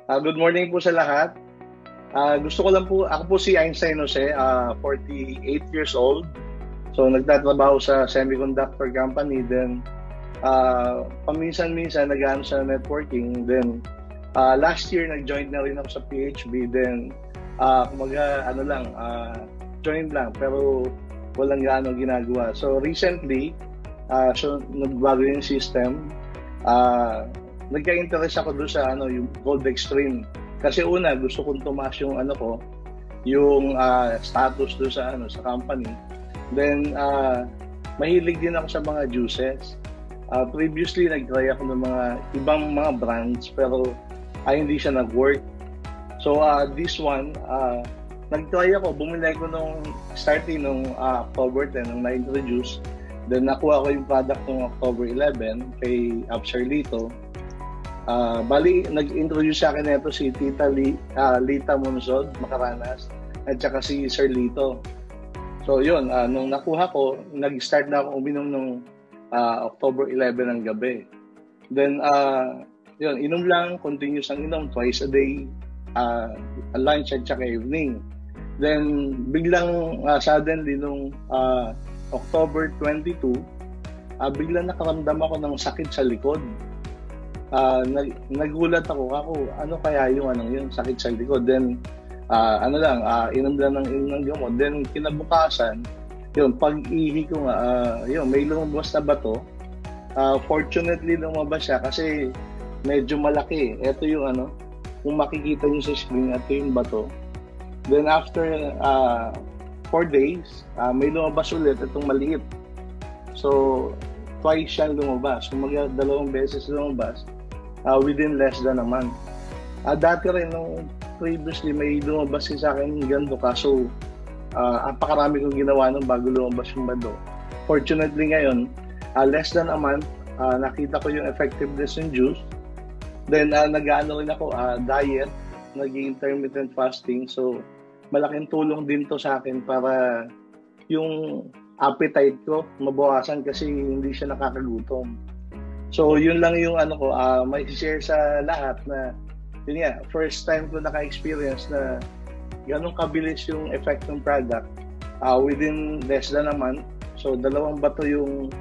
Good morning po sa lahat. Gusto ko lang po, ako po si Einstein Jose, 48 years old. So nagtatrabaho sa semiconductor company. Then paminsan-minsan nag-ano sa networking. Then last year nag-join na rin ako sa PHB. Then kumaga ano lang, join lang pero walang gaano ginagawa. So recently, so nagbago yung system. Nagka-interest ako doon sa yung Gold Extreme. Kasi una, gusto kong tumaas yung yung status doon sa company. Then mahilig din ako sa mga juices. Previously nag-try ako ng mga ibang mga brands pero hindi siya nag-work. So this one, nag-try ako, bumili ko nung starting nung October 10 nung na-introduce. Then nakuha ko yung product nung October 11 kay Absarlito. Bali, nag-introduce sa akin nito si Tita Lita Monzod, Macaranas, at saka si Sir Lito. So yun, nung nakuha ko, nag-start na ako uminom nung October 11 ng gabi. Then, yun, inom lang, continuous ang inom, twice a day, lunch at saka evening. Then, biglang suddenly nung October 22, biglang nakaramdam ako ng sakit sa likod. Nagulat ako ano kaya yung sakit sa likod. Then inom lang ng gamot. Then kinabukasan, yun, pag-ihi ko nga, yun, may lumabas na bato. Fortunately lumabas siya kasi medyo malaki. Ito yung kung makikita niyo sa screen, ito yung bato. Then after 4 days, may lumabas ulit itong maliit. So twice siyang lumabas. Kumaga 2 beses lumabas within less than a month. Dati rin nung previously may lumabas sa akin ganito, kaso apakarami kong ginawa nung bago lumabas yung bado. Fortunately ngayon, less than a month, nakita ko yung effectiveness ng juice. Then nag-ano rin ako, diet, nag-intermittent fasting. So malaking tulong din to sa akin para yung appetite ko mabawasan kasi hindi siya nakakagutom. So yun lang yung may share sa lahat na yun nga, first time ko naka-experience na ganun kabilis yung effect ng product within less than a month. So 2 bato yung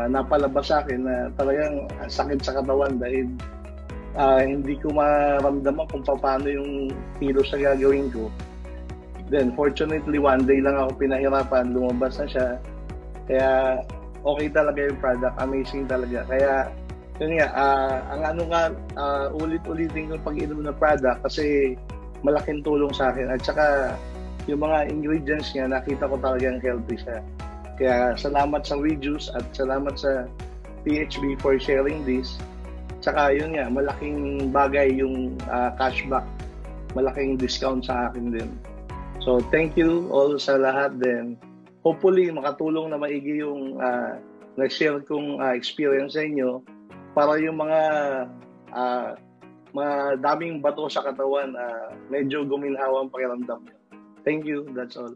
napalabas sa akin na talagang sakit sa katawan dahil hindi ko maramdaman kung paano yung kilos na gagawin ko. Then fortunately, 1 day lang ako pinahirapan, lumabas na siya. Kaya okay talaga yung product, amazing talaga. Kaya yun nga, ulit-ulitin ko pag-inom ng product kasi malaking tulong sa akin. At saka yung mga ingredients niya, nakita ko talagang healthy siya. Kaya salamat sa Rejuice at salamat sa PHB for sharing this. Tsaka yun nga, malaking bagay yung cashback. Malaking discount sa akin din. So thank you all sa lahat din. Hopefully makatulong na maigi yung nag-share kong experience sa inyo para yung mga daming bato sa katawan medyo guminhawa ang pakiramdam. Thank you, that's all.